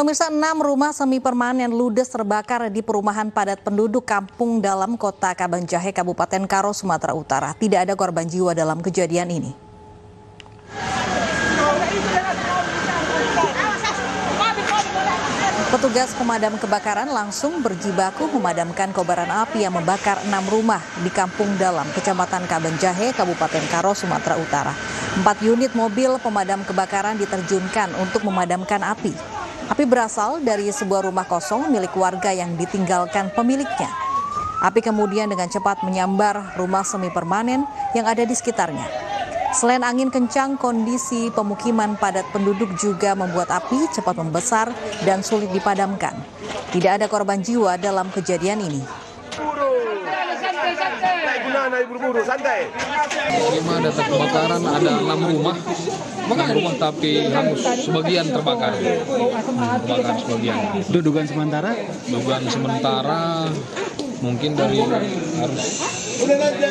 Pemirsa, 6 rumah semi permanen ludes terbakar di perumahan padat penduduk Kampung Dalam, Kota Kabanjahe, Kabupaten Karo, Sumatera Utara. Tidak ada korban jiwa dalam kejadian ini. Petugas pemadam kebakaran langsung berjibaku memadamkan kobaran api yang membakar 6 rumah di Kampung Dalam, Kecamatan Kabanjahe, Kabupaten Karo, Sumatera Utara. 4 unit mobil pemadam kebakaran diterjunkan untuk memadamkan api. Api berasal dari sebuah rumah kosong milik warga yang ditinggalkan pemiliknya. Api kemudian dengan cepat menyambar rumah semi permanen yang ada di sekitarnya. Selain angin kencang, kondisi pemukiman padat penduduk juga membuat api cepat membesar dan sulit dipadamkan. Tidak ada korban jiwa dalam kejadian ini. Terima data kebakaran ada 6 rumah, tapi hangus, sebagian terbakar. Terbakar sebagian. Itu dugaan sementara? Dugaan sementara mungkin dari arus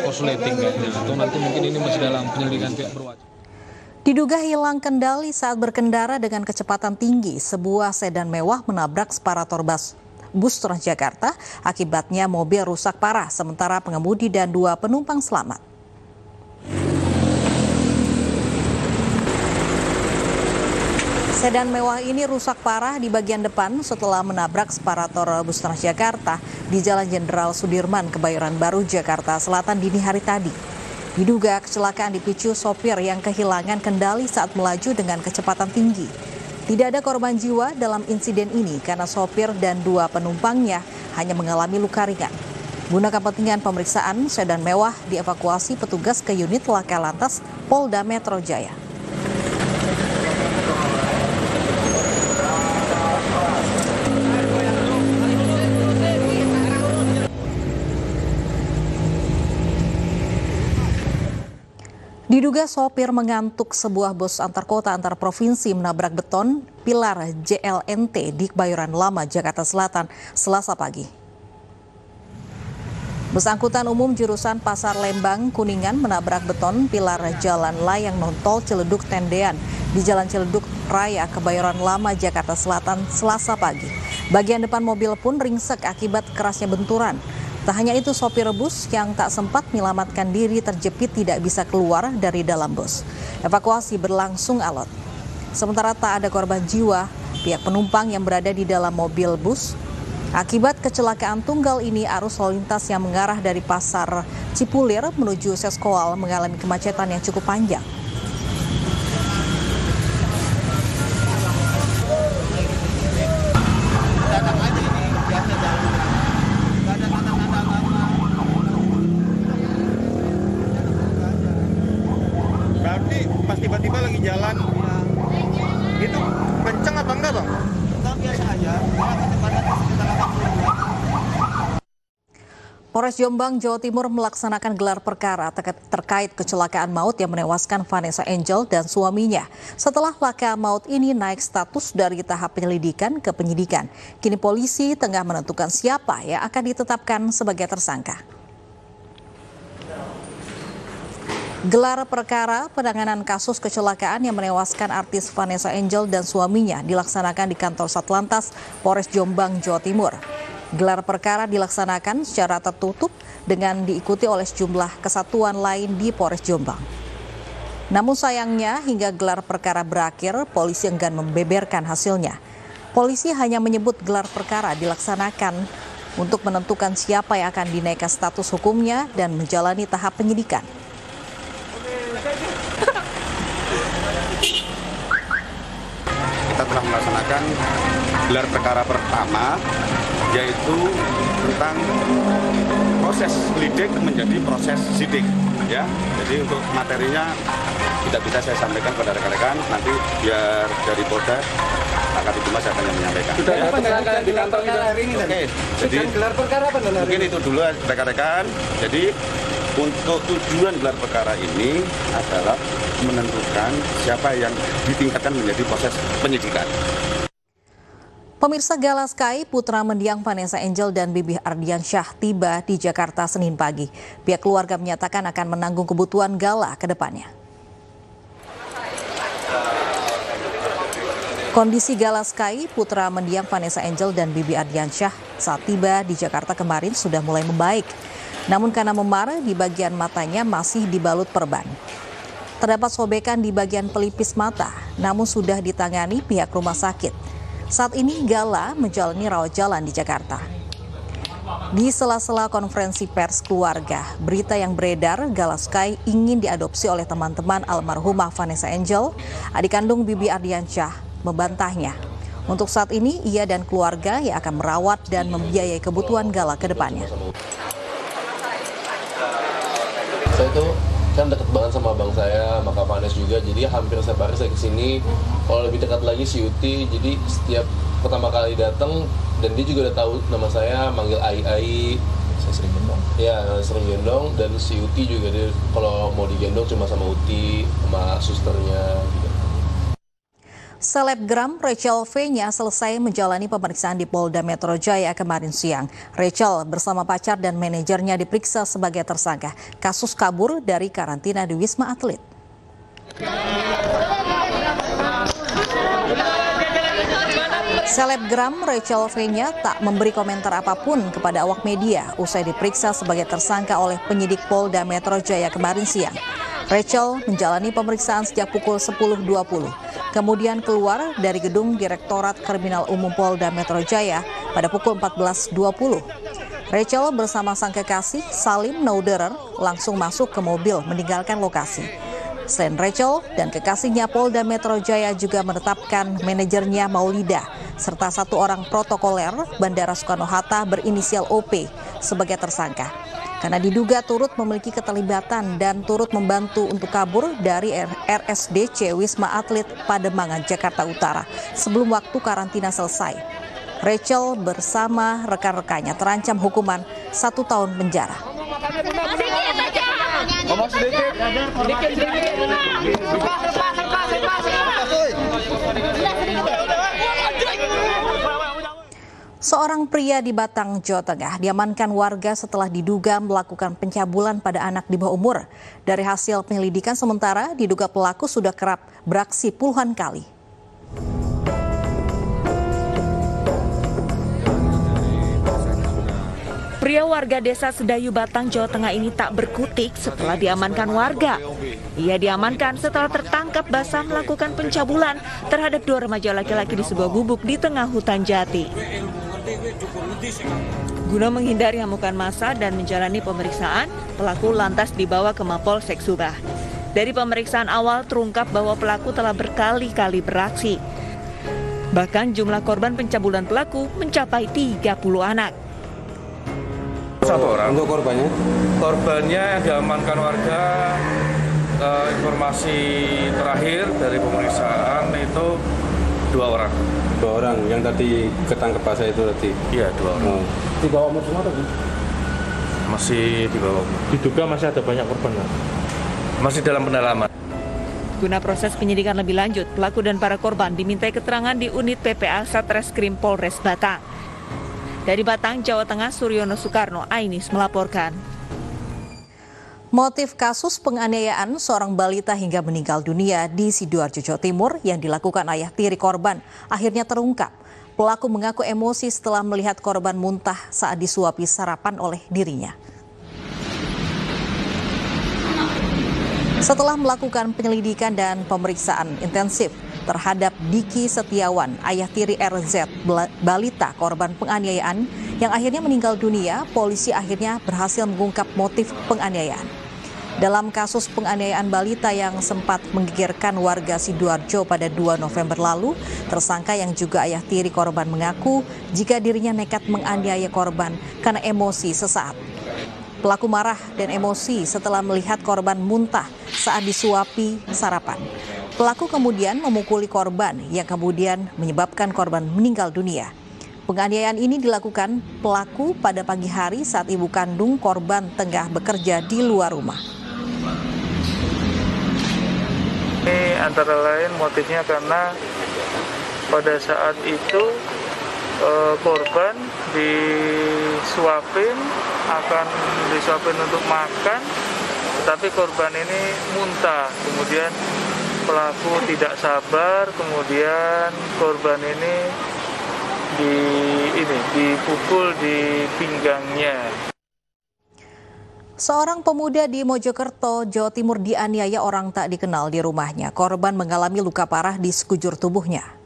korsleting kayaknya, atau nanti mungkin ini masih dalam penyelidikan pihak berwajib. Diduga hilang kendali saat berkendara dengan kecepatan tinggi, sebuah sedan mewah menabrak separator bus Transjakarta. Akibatnya mobil rusak parah, sementara pengemudi dan 2 penumpang selamat. Sedan mewah ini rusak parah di bagian depan setelah menabrak separator bus Transjakarta di Jalan Jenderal Sudirman, Kebayoran Baru, Jakarta Selatan dini hari tadi. Diduga kecelakaan dipicu sopir yang kehilangan kendali saat melaju dengan kecepatan tinggi. Tidak ada korban jiwa dalam insiden ini karena sopir dan 2 penumpangnya hanya mengalami luka ringan. Guna kepentingan pemeriksaan, sedan mewah dievakuasi petugas ke unit Laka Lantas Polda Metro Jaya. Diduga sopir mengantuk, sebuah bus antar kota antar provinsi menabrak beton pilar JLNT di Kebayoran Lama, Jakarta Selatan, Selasa pagi. Bus angkutan umum jurusan Pasar Lembang Kuningan menabrak beton pilar jalan layang non-tol Ciledug Tendean di Jalan Ciledug Raya, Kebayoran Lama, Jakarta Selatan, Selasa pagi. Bagian depan mobil pun ringsek akibat kerasnya benturan. Tak hanya itu, sopir bus yang tak sempat menyelamatkan diri terjepit tidak bisa keluar dari dalam bus. Evakuasi berlangsung alot. Sementara tak ada korban jiwa, pihak penumpang yang berada di dalam mobil bus. Akibat kecelakaan tunggal ini, arus lalu lintas yang mengarah dari Pasar Cipulir menuju Seskoal mengalami kemacetan yang cukup panjang. Pas tiba-tiba lagi jalan, itu kenceng apa enggak, Bang? Biasa aja. Polres Jombang, Jawa Timur melaksanakan gelar perkara terkait kecelakaan maut yang menewaskan Vanessa Angel dan suaminya. Setelah laka maut ini naik status dari tahap penyelidikan ke penyidikan. Kini polisi tengah menentukan siapa yang akan ditetapkan sebagai tersangka. Gelar perkara penanganan kasus kecelakaan yang menewaskan artis Vanessa Angel dan suaminya dilaksanakan di kantor Satlantas Polres Jombang, Jawa Timur. Gelar perkara dilaksanakan secara tertutup dengan diikuti oleh sejumlah kesatuan lain di Polres Jombang. Namun sayangnya hingga gelar perkara berakhir, polisi enggan membeberkan hasilnya. Polisi hanya menyebut gelar perkara dilaksanakan untuk menentukan siapa yang akan dinaikkan status hukumnya dan menjalani tahap penyidikan. Kita telah melaksanakan gelar perkara pertama, yaitu tentang proses lidik menjadi proses sidik. Ya, jadi untuk materinya tidak bisa saya sampaikan kepada rekan-rekan. Nanti biar dari Polda Kabitumas akan menyampaikan. Sudah ada tersangka di kantor kita hari ini. Oke, jadi gelar perkara apa? Mungkin itu dulu rekan-rekan. Jadi untuk tujuan gelar perkara ini adalah menentukan siapa yang ditingkatkan menjadi proses penyidikan. Pemirsa, Gala Sky, putra mendiang Vanessa Angel dan Bibi Ardiansyah tiba di Jakarta Senin pagi. Pihak keluarga menyatakan akan menanggung kebutuhan Gala ke depannya. Kondisi Gala Sky, putra mendiang Vanessa Angel dan Bibi Ardiansyah saat tiba di Jakarta kemarin sudah mulai membaik. Namun karena memar di bagian matanya masih dibalut perban. Terdapat sobekan di bagian pelipis mata, namun sudah ditangani pihak rumah sakit. Saat ini Gala menjalani rawat jalan di Jakarta. Di sela-sela konferensi pers keluarga, berita yang beredar Gala Sky ingin diadopsi oleh teman-teman almarhumah Vanessa Angel, adik kandung Bibi Ardiansyah, membantahnya. Untuk saat ini, ia dan keluarga yang akan merawat dan membiayai kebutuhan Gala ke depannya. Saya tuh kan deket banget sama abang saya, sama Kak Vanessa juga, jadi hampir setiap hari saya kesini. Kalau lebih dekat lagi si Uti, jadi setiap pertama kali datang, dan dia juga udah tahu nama saya, manggil Ai. Saya sering gendong. Ya, sering gendong, dan si Uti juga dia kalau mau digendong cuma sama Uti, sama susternya gitu. Selebgram Rachel V-nya selesai menjalani pemeriksaan di Polda Metro Jaya kemarin siang. Rachel bersama pacar dan manajernya diperiksa sebagai tersangka kasus kabur dari karantina di Wisma Atlet. Selebgram Rachel V-nya tak memberi komentar apapun kepada awak media usai diperiksa sebagai tersangka oleh penyidik Polda Metro Jaya kemarin siang. Rachel menjalani pemeriksaan sejak pukul 10.20, kemudian keluar dari gedung Direktorat Kriminal Umum Polda Metro Jaya pada pukul 14.20. Rachel bersama sang kekasih Salim Nauderer langsung masuk ke mobil meninggalkan lokasi. Selain Rachel dan kekasihnya, Polda Metro Jaya juga menetapkan manajernya Maulida serta satu orang protokoler Bandara Soekarno-Hatta berinisial OP sebagai tersangka. Karena diduga turut memiliki keterlibatan dan turut membantu untuk kabur dari RSDC Wisma Atlet Pademangan, Jakarta Utara sebelum waktu karantina selesai. Rachel bersama rekan-rekannya terancam hukuman 1 tahun penjara. Seorang pria di Batang, Jawa Tengah diamankan warga setelah diduga melakukan pencabulan pada anak di bawah umur. Dari hasil penyelidikan sementara, diduga pelaku sudah kerap beraksi puluhan kali. Pria warga desa Sedayu Batang, Jawa Tengah ini tak berkutik setelah diamankan warga. Ia diamankan setelah tertangkap basah melakukan pencabulan terhadap 2 remaja laki-laki di sebuah gubuk di tengah hutan jati. Guna menghindari amukan massa dan menjalani pemeriksaan, pelaku lantas dibawa ke Mapolsek Subah. Dari pemeriksaan awal terungkap bahwa pelaku telah berkali-kali beraksi. Bahkan jumlah korban pencabulan pelaku mencapai 30 anak. 1 orang. Untuk korbannya? Korbannya yang diamankan warga, informasi terakhir dari pemeriksaan itu 2 orang. 2 orang yang tadi ketangkep basah itu tadi? Iya, 2 orang. Di bawah umur semua tadi? Masih di bawah umur. Diduga masih ada banyak korban? Masih dalam pendalaman. Guna proses penyidikan lebih lanjut, pelaku dan para korban dimintai keterangan di unit PPA Satreskrim Polres Batang. Dari Batang, Jawa Tengah, Suryono Soekarno, Ainis melaporkan. Motif kasus penganiayaan seorang balita hingga meninggal dunia di Sidoarjo, Jawa Timur yang dilakukan ayah tiri korban akhirnya terungkap. Pelaku mengaku emosi setelah melihat korban muntah saat disuapi sarapan oleh dirinya. Setelah melakukan penyelidikan dan pemeriksaan intensif terhadap Diki Setiawan, ayah tiri RZ, balita korban penganiayaan yang akhirnya meninggal dunia, polisi akhirnya berhasil mengungkap motif penganiayaan. Dalam kasus penganiayaan balita yang sempat menggegerkan warga Sidoarjo pada 2 November lalu, tersangka yang juga ayah tiri korban mengaku jika dirinya nekat menganiaya korban karena emosi sesaat. Pelaku marah dan emosi setelah melihat korban muntah saat disuapi sarapan. Pelaku kemudian memukuli korban yang kemudian menyebabkan korban meninggal dunia. Penganiayaan ini dilakukan pelaku pada pagi hari saat ibu kandung korban tengah bekerja di luar rumah. Ini antara lain motifnya karena pada saat itu korban akan disuapin untuk makan, tapi korban ini muntah, kemudian pelaku tidak sabar, kemudian korban ini dipukul di pinggangnya. Seorang pemuda di Mojokerto, Jawa Timur dianiaya orang tak dikenal di rumahnya. Korban mengalami luka parah di sekujur tubuhnya.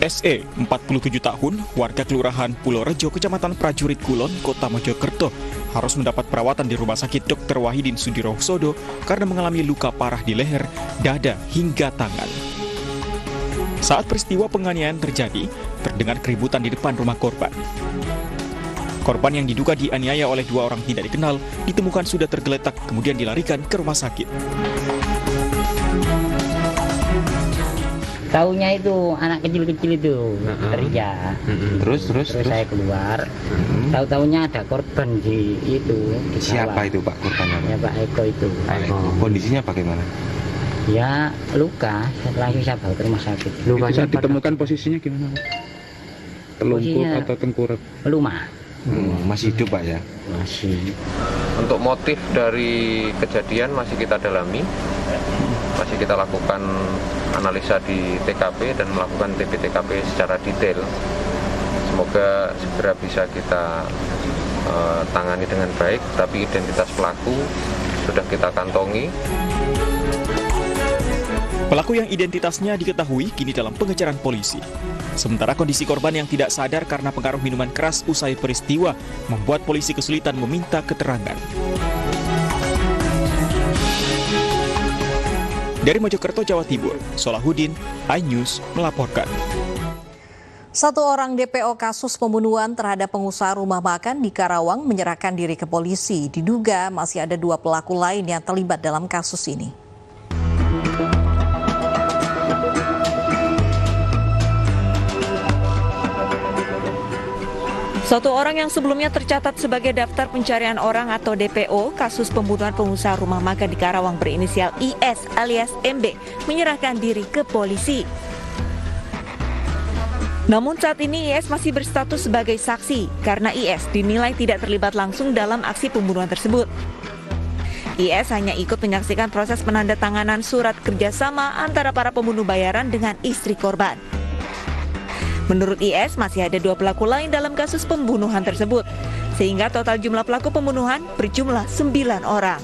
SE, 47 tahun, warga Kelurahan Pulau Rejo, Kecamatan Prajurit Kulon, Kota Mojokerto, harus mendapat perawatan di Rumah Sakit Dr. Wahidin Sudirohusodo karena mengalami luka parah di leher, dada, hingga tangan. Saat peristiwa penganiayaan terjadi, terdengar keributan di depan rumah korban. Korban yang diduga dianiaya oleh dua orang tidak dikenal ditemukan sudah tergeletak kemudian dilarikan ke rumah sakit. Taunya itu anak kecil-kecil itu teriak. Terus saya keluar. Tahu-taunya ada korban di itu. Di siapa itu Pak korbannya? Ya Pak Eko itu. Kondisinya bagaimana? Ya luka, langsung saya bawa ke rumah sakit. Luka saat ditemukan posisinya gimana? Terlumpur atau tengkurap? Lumah. Masih hidup Pak ya? Masih. Untuk motif dari kejadian masih kita dalami, masih kita lakukan analisa di TKP dan melakukan TP-TKP secara detail. Semoga segera bisa kita tangani dengan baik, tapi identitas pelaku sudah kita kantongi. Pelaku yang identitasnya diketahui kini dalam pengejaran polisi. Sementara kondisi korban yang tidak sadar karena pengaruh minuman keras usai peristiwa membuat polisi kesulitan meminta keterangan. Dari Mojokerto, Jawa Timur, Solahuddin, iNews melaporkan. Satu orang DPO kasus pembunuhan terhadap pengusaha rumah makan di Karawang menyerahkan diri ke polisi. Diduga masih ada dua pelaku lain yang terlibat dalam kasus ini. Satu orang yang sebelumnya tercatat sebagai daftar pencarian orang atau DPO kasus pembunuhan pengusaha rumah makan di Karawang berinisial IS alias MB menyerahkan diri ke polisi. Namun saat ini IS masih berstatus sebagai saksi karena IS dinilai tidak terlibat langsung dalam aksi pembunuhan tersebut. IS hanya ikut menyaksikan proses penandatanganan surat kerjasama antara para pembunuh bayaran dengan istri korban. Menurut IS, masih ada dua pelaku lain dalam kasus pembunuhan tersebut, sehingga total jumlah pelaku pembunuhan berjumlah 9 orang.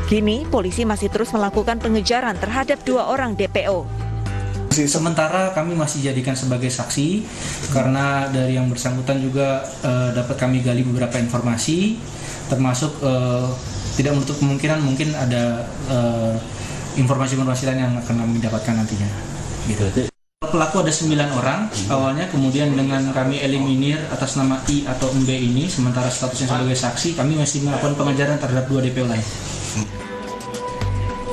Kini, polisi masih terus melakukan pengejaran terhadap dua orang DPO. Sementara kami masih jadikan sebagai saksi, karena dari yang bersangkutan juga dapat kami gali beberapa informasi, termasuk tidak menutup kemungkinan mungkin ada informasi-informasi lain yang akan kami dapatkan nantinya. Gitu. Pelaku ada 9 orang awalnya, kemudian dengan kami eliminir atas nama I atau MB ini, sementara statusnya sebagai saksi, kami masih melakukan pengejaran terhadap dua DPO lain.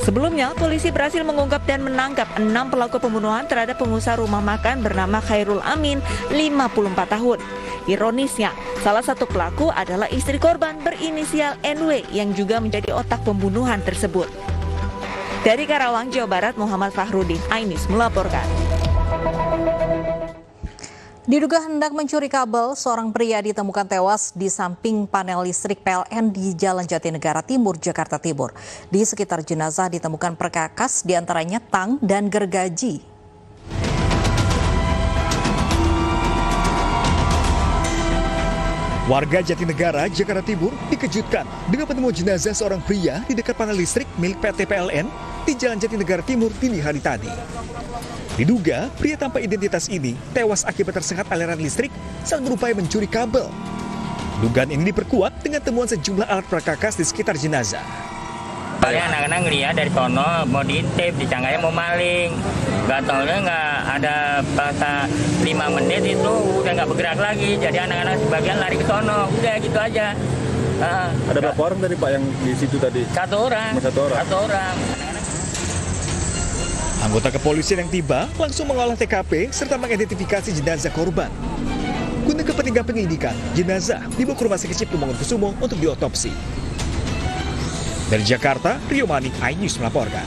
Sebelumnya, polisi berhasil mengungkap dan menangkap 6 pelaku pembunuhan terhadap pengusaha rumah makan bernama Khairul Amin, 54 tahun. Ironisnya, salah satu pelaku adalah istri korban berinisial NW yang juga menjadi otak pembunuhan tersebut. Dari Karawang, Jawa Barat, Muhammad Fahrudin, iNews melaporkan. Diduga hendak mencuri kabel, seorang pria ditemukan tewas di samping panel listrik PLN di Jalan Jatinegara Timur, Jakarta Timur. Di sekitar jenazah ditemukan perkakas, diantaranya tang dan gergaji. Warga Jatinegara, Jakarta Timur dikejutkan dengan penemuan jenazah seorang pria di dekat panel listrik milik PT PLN di Jalan Jatinegara Timur dini hari tadi. Diduga, pria tanpa identitas ini tewas akibat tersengat aliran listrik saat berupaya mencuri kabel. Dugaan ini diperkuat dengan temuan sejumlah alat perkakas di sekitar jenazah. Anak-anak ngeliat dari sono mau diintip, disangkanya mau maling. Gak taunya nggak ada pas 5 menit itu udah nggak bergerak lagi. Jadi anak-anak sebagian lari ke sono, udah gitu aja. Ada berapa orang tadi Pak yang di situ tadi? Satu orang. Anggota kepolisian yang tiba langsung mengolah TKP serta mengidentifikasi jenazah korban. Guna kepentingan penyidikan, jenazah dibawa ke Rumah Sakit Cipto Mangunkusumo untuk diotopsi. Dari Jakarta, Rio Manik, iNews melaporkan.